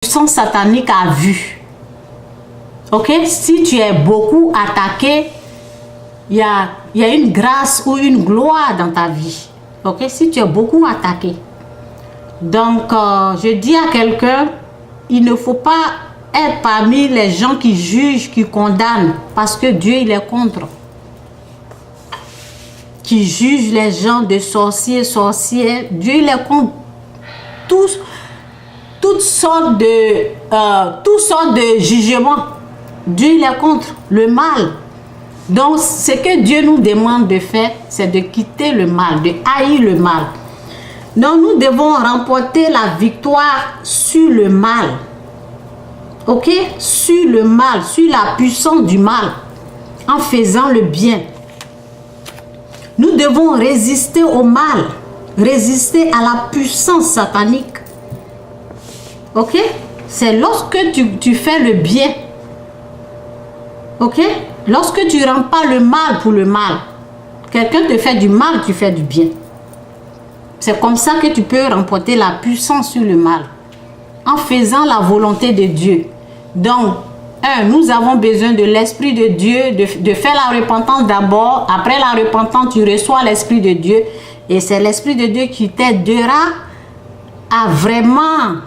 puissance satanique a vu. Ok? Si tu es beaucoup attaqué, il y a une grâce ou une gloire dans ta vie. Ok? Si tu es beaucoup attaqué. Donc, je dis à quelqu'un, il ne faut pas être parmi les gens qui jugent, qui condamnent, parce que Dieu, il est contre. Qui jugent les gens de sorciers, sorcières. Dieu, il est contre toutes sortes de jugements. Dieu, il est contre le mal. Donc, ce que Dieu nous demande de faire, c'est de quitter le mal, de haïr le mal. Donc, nous devons remporter la victoire sur le mal. Ok? Sur le mal, sur la puissance du mal, en faisant le bien. Nous devons résister au mal, résister à la puissance satanique. Ok? C'est lorsque tu fais le bien. Ok? Lorsque tu ne rends pas le mal pour le mal. Quelqu'un te fait du mal, tu fais du bien. C'est comme ça que tu peux remporter la puissance sur le mal. En faisant la volonté de Dieu. Donc, nous avons besoin de l'Esprit de Dieu, de faire la repentance d'abord. Après la repentance, tu reçois l'Esprit de Dieu. Et c'est l'Esprit de Dieu qui t'aidera à vraiment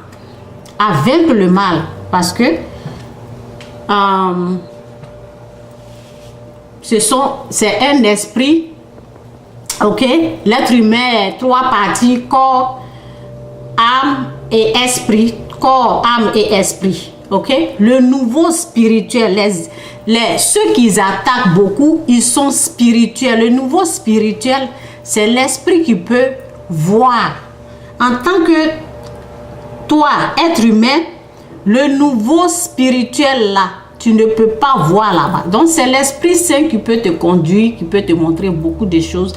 vaincre le mal. Parce que c'est un esprit. Ok? L'être humain est 3 parties: corps, âme et esprit. Corps, âme et esprit. Ok? Le nouveau spirituel, ceux qui attaquent beaucoup, ils sont spirituels. Le nouveau spirituel, c'est l'esprit qui peut voir. En tant que toi, être humain, le nouveau spirituel là, tu ne peux pas voir là-bas. Donc c'est l'Esprit Saint qui peut te conduire, qui peut te montrer beaucoup de choses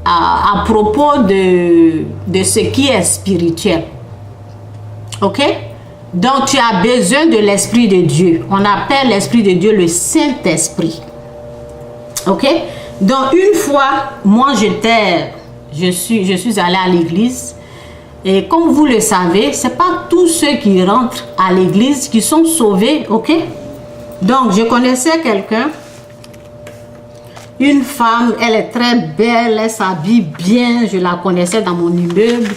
à propos de ce qui est spirituel. Ok? Donc tu as besoin de l'Esprit de Dieu. On appelle l'Esprit de Dieu le Saint-Esprit. Ok? Donc une fois, moi je suis allée à l'église. Et comme vous le savez, ce n'est pas tous ceux qui rentrent à l'église qui sont sauvés. Ok? Donc je connaissais quelqu'un. Une femme, elle est très belle, elle s'habille bien. Je la connaissais dans mon immeuble.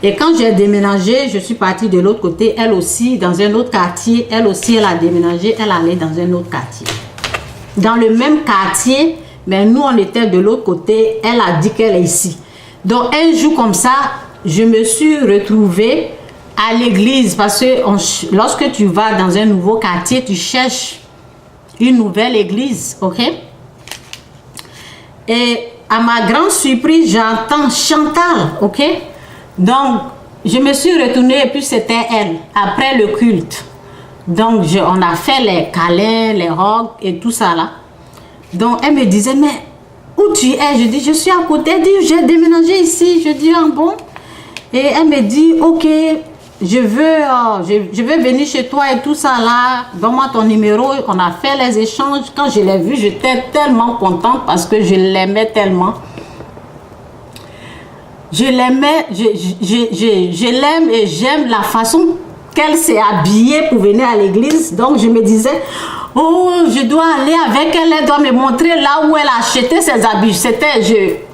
Et quand j'ai déménagé, je suis partie de l'autre côté, elle aussi, dans un autre quartier. Elle aussi, elle a déménagé, elle allait dans un autre quartier. Dans le même quartier, mais nous, on était de l'autre côté. Elle a dit qu'elle est ici. Donc, un jour comme ça, je me suis retrouvée à l'église. Parce que lorsque tu vas dans un nouveau quartier, tu cherches une nouvelle église. Ok? Et à ma grande surprise, j'entends Chantal. Ok? Donc, je me suis retournée et puis c'était elle, après le culte. Donc, on a fait les câlins, les rocs et tout ça là. Donc, elle me disait, mais où tu es? Je dis, je suis à côté. Elle dit, j'ai déménagé ici. Je dis, ah bon? Et elle me dit, ok, je veux venir chez toi et tout ça là. Donne-moi ton numéro. On a fait les échanges. Quand je l'ai vue, j'étais tellement contente parce que je l'aimais tellement. Je l'aimais, je l'aime et j'aime la façon qu'elle s'est habillée pour venir à l'église. Donc je me disais, oh, je dois aller avec elle, elle doit me montrer là où elle a acheté ses habits.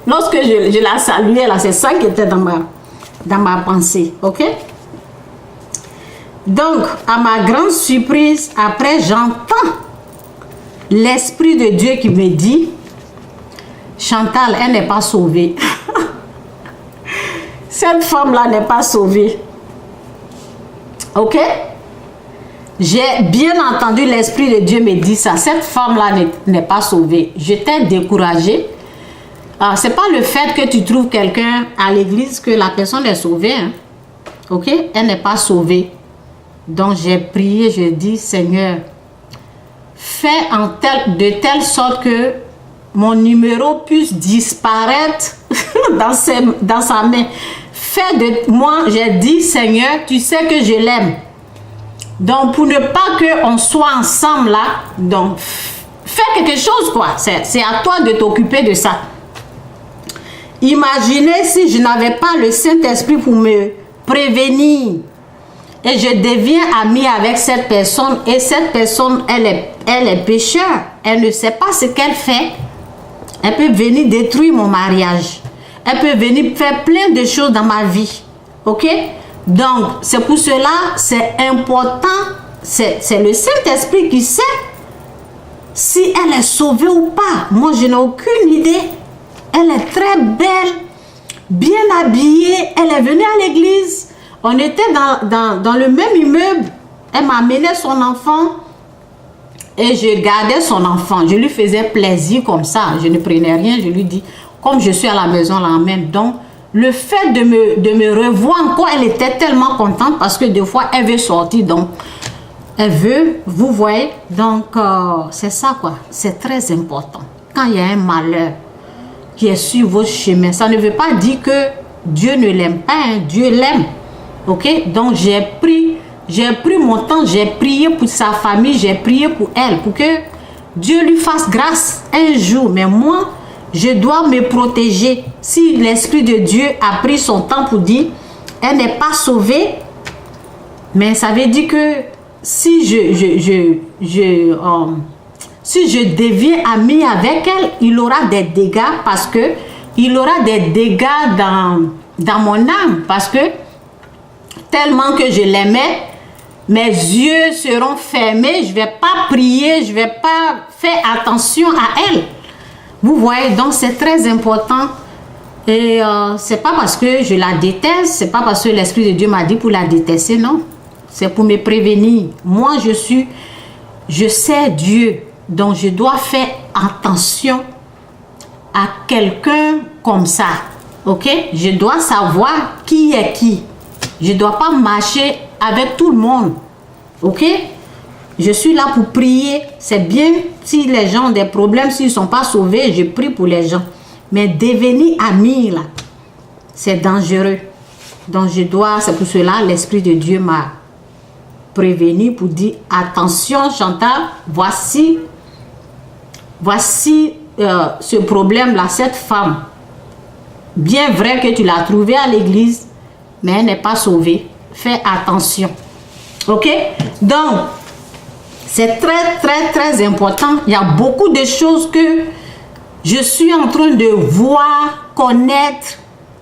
Lorsque je la saluais là, c'est ça qui était dans ma pensée, ok? Donc, à ma grande surprise, après j'entends l'Esprit de Dieu qui me dit, Chantal, elle n'est pas sauvée. Cette femme-là n'est pas sauvée. Ok? J'ai bien entendu l'Esprit de Dieu me dire ça. Cette femme-là n'est pas sauvée. J'étais découragée. Ce n'est pas le fait que tu trouves quelqu'un à l'église que la personne est sauvée. Hein? Ok? Elle n'est pas sauvée. Donc j'ai prié, j'ai dit, Seigneur, fais de telle sorte que mon numéro puisse disparaître dans sa main. Fais de moi, j'ai dit, Seigneur, tu sais que je l'aime. Donc, pour ne pas qu'on soit ensemble là, donc, fais quelque chose, quoi. C'est à toi de t'occuper de ça. Imaginez si je n'avais pas le Saint-Esprit pour me prévenir et je deviens ami avec cette personne, et cette personne, elle est pécheur, elle ne sait pas ce qu'elle fait, elle peut venir détruire mon mariage, elle peut venir faire plein de choses dans ma vie, ok? Donc, c'est pour cela, c'est important, c'est le Saint-Esprit qui sait si elle est sauvée ou pas. Moi, je n'ai aucune idée. Elle est très belle, bien habillée, elle est venue à l'église. On était dans le même immeuble. Elle m'a amené son enfant et je gardais son enfant. Je lui faisais plaisir comme ça. Je ne prenais rien. Je lui dis, comme je suis à la maison, l'emmène. Donc, le fait de me revoir encore, elle était tellement contente parce que des fois, elle veut sortir. Donc, elle veut, vous voyez. Donc, c'est ça quoi. C'est très important. Quand il y a un malheur qui est sur votre chemin, ça ne veut pas dire que Dieu ne l'aime pas. Hein. Dieu l'aime. Ok, donc j'ai pris mon temps, j'ai prié pour sa famille, j'ai prié pour elle, pour que Dieu lui fasse grâce un jour. Mais moi, je dois me protéger. Si l'Esprit de Dieu a pris son temps pour dire, elle n'est pas sauvée, mais ça veut dire que si si je deviens ami avec elle, il aura des dégâts parce que il aura des dégâts dans mon âme parce que tellement que je l'aimais, mes yeux seront fermés, je ne vais pas prier, je ne vais pas faire attention à elle. Vous voyez, donc c'est très important. Et c'est pas parce que je la déteste, c'est pas parce que l'Esprit de Dieu m'a dit pour la détester, non. C'est pour me prévenir. Moi, je sais Dieu, donc je dois faire attention à quelqu'un comme ça. Ok? Je dois savoir qui est qui. Je ne dois pas marcher avec tout le monde. Ok? Je suis là pour prier. C'est bien si les gens ont des problèmes, s'ils ne sont pas sauvés, je prie pour les gens. Mais devenir ami, là, c'est dangereux. Donc je dois, c'est pour cela l'Esprit de Dieu m'a prévenu pour dire, attention Chantal, voici ce problème-là, cette femme. Bien vrai que tu l'as trouvée à l'église, mais elle n'est pas sauvée. Fais attention. Ok? Donc, c'est très, très, très important. Il y a beaucoup de choses que je suis en train de voir, connaître,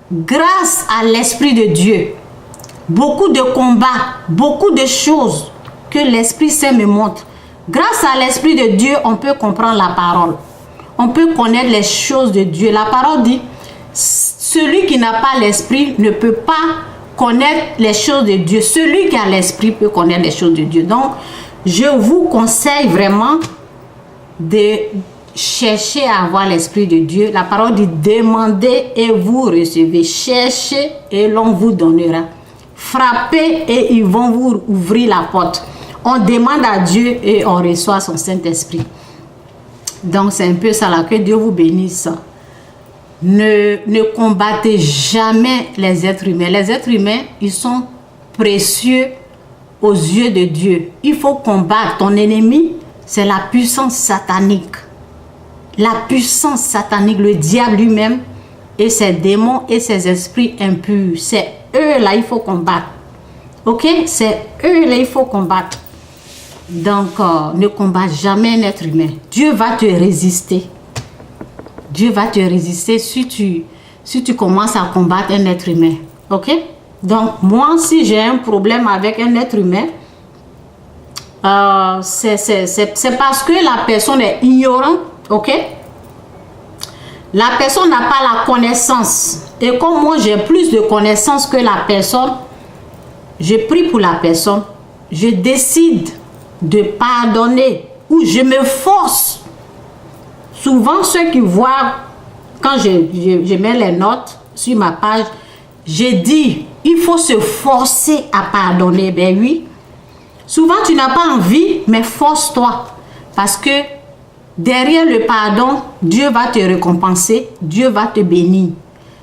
grâce à l'Esprit de Dieu. Beaucoup de combats, beaucoup de choses que l'Esprit Saint me montre. Grâce à l'Esprit de Dieu, on peut comprendre la parole. On peut connaître les choses de Dieu. La parole dit, celui qui n'a pas l'Esprit ne peut pas connaître les choses de Dieu. Celui qui a l'Esprit peut connaître les choses de Dieu. Donc, je vous conseille vraiment de chercher à avoir l'Esprit de Dieu. La parole dit, demandez et vous recevez. Cherchez et l'on vous donnera. Frappez et ils vont vous ouvrir la porte. On demande à Dieu et on reçoit son Saint-Esprit. Donc, c'est un peu ça là. Que Dieu vous bénisse. Ne combattez jamais les êtres humains. Les êtres humains, ils sont précieux aux yeux de Dieu. Il faut combattre. Ton ennemi, c'est la puissance satanique. La puissance satanique, le diable lui-même et ses démons et ses esprits impurs. C'est eux là, il faut combattre. Ok? C'est eux là, il faut combattre. Donc, ne combatte jamais un être humain. Dieu va te résister. Dieu va te résister si tu commences à combattre un être humain. Ok? Donc, moi, si j'ai un problème avec un être humain, c'est parce que la personne est ignorante. Ok? La personne n'a pas la connaissance. Et comme moi, j'ai plus de connaissances que la personne, je prie pour la personne. Je décide de pardonner ou je me force. Souvent, ceux qui voient, quand je mets les notes sur ma page, j'ai dit, il faut se forcer à pardonner. Ben oui. Souvent, tu n'as pas envie, mais force-toi. Parce que derrière le pardon, Dieu va te récompenser, Dieu va te bénir.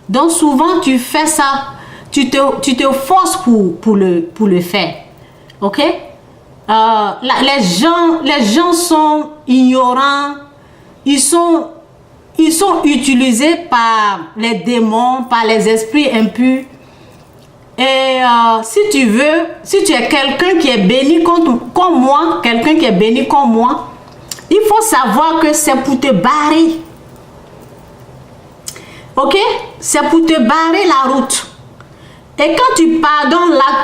Donc, souvent, tu fais ça, tu te forces pour le faire. Ok? Les gens sont ignorants. Ils sont utilisés par les démons, par les esprits impurs. Et si tu veux, si tu es quelqu'un qui est béni comme moi, quelqu'un qui est béni comme moi, il faut savoir que c'est pour te barrer. Ok? C'est pour te barrer la route. Et quand tu pardonnes là,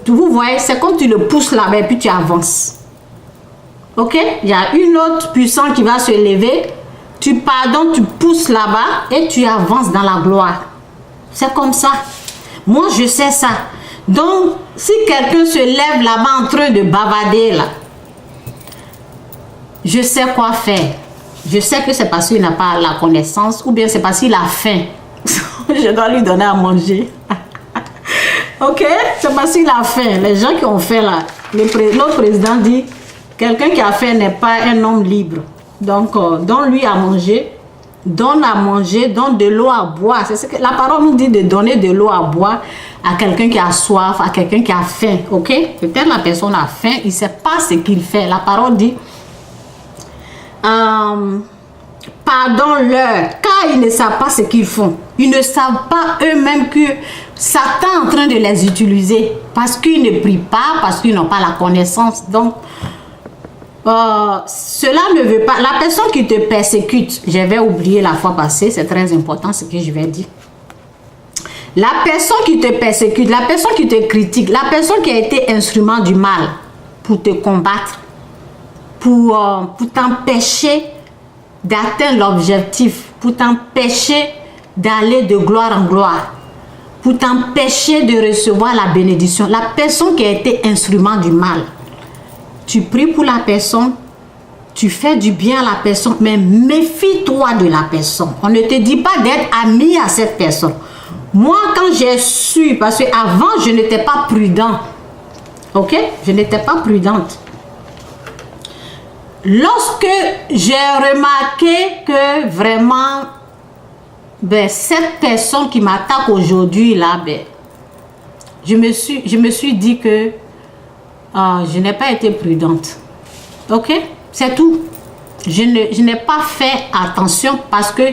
vous voyez, c'est comme tu le pousses là-bas et puis tu avances. Ok? Il y a une autre puissance qui va se lever. Tu pardonnes, tu pousses là-bas et tu avances dans la gloire. C'est comme ça. Moi, je sais ça. Donc, si quelqu'un se lève là-bas en train de bavader là, je sais quoi faire. Je sais que c'est parce qu'il n'a pas la connaissance ou bien c'est parce qu'il a faim. Je dois lui donner à manger. Ok? C'est parce qu'il a faim. Les gens qui ont faim là, notre président dit, quelqu'un qui a faim n'est pas un homme libre. Donc, donne-lui à manger. Donne à manger, donne de l'eau à boire. C'est ce que la parole nous dit, de donner de l'eau à boire à quelqu'un qui a soif, à quelqu'un qui a faim. Ok? Peut-être la personne a faim, il ne sait pas ce qu'il fait. La parole dit, pardonne-leur, car ils ne savent pas ce qu'ils font. Ils ne savent pas eux-mêmes que Satan est en train de les utiliser parce qu'ils ne prient pas, parce qu'ils n'ont pas la connaissance. Donc, cela ne veut pas... La personne qui te persécute, j'avais oublié la fois passée, c'est très important ce que je vais dire. La personne qui te persécute, la personne qui te critique, la personne qui a été instrument du mal pour te combattre, pour t'empêcher d'atteindre l'objectif, pour t'empêcher d'aller de gloire en gloire, pour t'empêcher de recevoir la bénédiction. La personne qui a été instrument du mal, tu pries pour la personne, tu fais du bien à la personne, mais méfie-toi de la personne. On ne te dit pas d'être ami à cette personne. Moi, quand j'ai su, parce qu'avant, je n'étais pas prudent. Ok? Je n'étais pas prudente. Lorsque j'ai remarqué que vraiment, cette personne qui m'attaque aujourd'hui, là, je me suis dit que je n'ai pas été prudente. Ok? C'est tout. Je n'ai pas fait attention parce que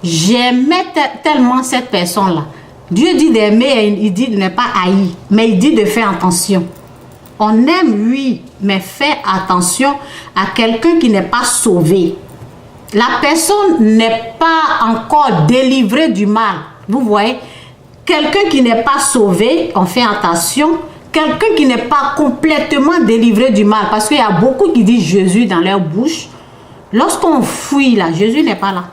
j'aimais tellement cette personne-là. Dieu dit d'aimer, il dit de ne pas haïr, mais il dit de faire attention. On aime, oui, mais fais attention à quelqu'un qui n'est pas sauvé. La personne n'est pas encore délivrée du mal. Vous voyez? Quelqu'un qui n'est pas sauvé, on fait attention. Quelqu'un qui n'est pas complètement délivré du mal, parce qu'il y a beaucoup qui disent Jésus dans leur bouche. Lorsqu'on fuit là, Jésus n'est pas là.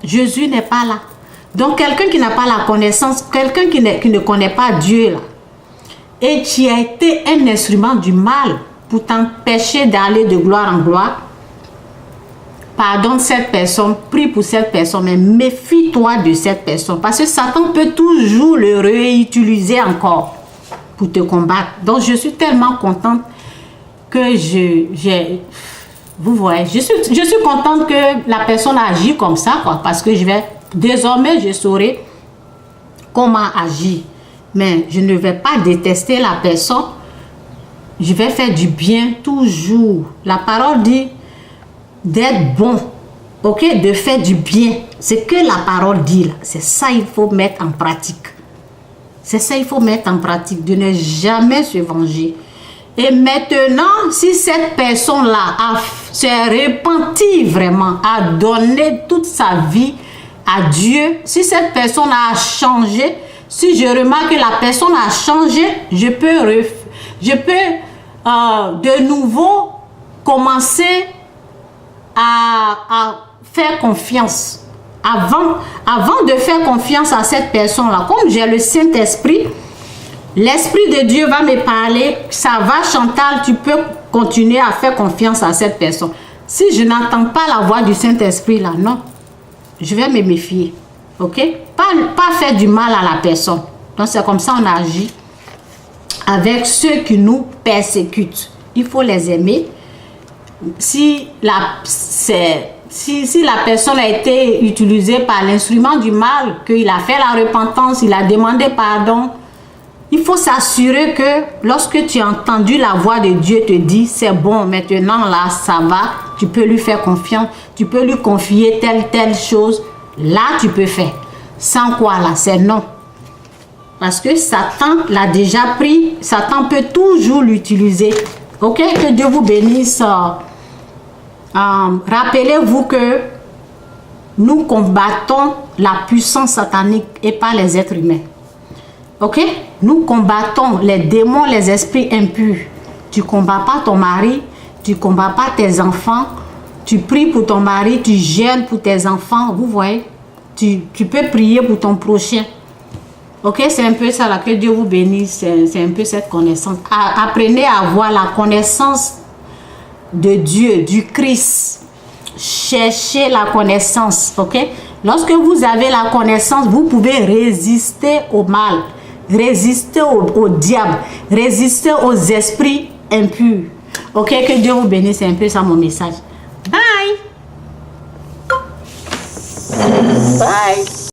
Jésus n'est pas là. Donc quelqu'un qui n'a pas la connaissance, quelqu'un qui ne connaît pas Dieu là, et qui a été un instrument du mal pour t'empêcher d'aller de gloire en gloire, pardonne cette personne, prie pour cette personne, mais méfie-toi de cette personne. Parce que Satan peut toujours le réutiliser encore pour te combattre. Donc, je suis tellement contente que vous voyez, je suis contente que la personne agit comme ça, quoi, parce que désormais, je saurai comment agir. Mais je ne vais pas détester la personne. Je vais faire du bien toujours. La parole dit d'être bon, ok, de faire du bien. C'est que la parole dit là. C'est ça qu'il faut mettre en pratique. C'est ça qu'il faut mettre en pratique, de ne jamais se venger. Et maintenant, si cette personne-là s'est repentie vraiment, a donné toute sa vie à Dieu, si cette personne a changé, si je remarque que la personne a changé, je peux de nouveau commencer à faire confiance. Avant de faire confiance à cette personne-là, comme j'ai le Saint-Esprit, l'Esprit de Dieu va me parler, ça va Chantal, tu peux continuer à faire confiance à cette personne. Si je n'entends pas la voix du Saint-Esprit là, non, je vais me méfier. Ok? Pas faire du mal à la personne. Donc c'est comme ça on agit avec ceux qui nous persécutent. Il faut les aimer. Si la personne a été utilisée par l'instrument du mal, qu'il a fait la repentance, il a demandé pardon, il faut s'assurer que lorsque tu as entendu la voix de Dieu te dire c'est bon, maintenant là ça va, tu peux lui faire confiance, tu peux lui confier telle chose, là tu peux faire. Sans quoi là, c'est non. Parce que Satan l'a déjà pris. Satan peut toujours l'utiliser. Ok, que Dieu vous bénisse. Rappelez-vous que nous combattons la puissance satanique et pas les êtres humains. Ok, nous combattons les démons, les esprits impurs. Tu ne combats pas ton mari, tu ne combats pas tes enfants. Tu pries pour ton mari, tu jeûnes pour tes enfants. Vous voyez, tu peux prier pour ton prochain. Ok, c'est un peu ça là, que Dieu vous bénisse, c'est un peu cette connaissance. Apprenez à avoir la connaissance de Dieu, du Christ. Cherchez la connaissance, ok? Lorsque vous avez la connaissance, vous pouvez résister au mal, résister au diable, résister aux esprits impurs. Ok, que Dieu vous bénisse, c'est un peu ça mon message. Bye! Bye!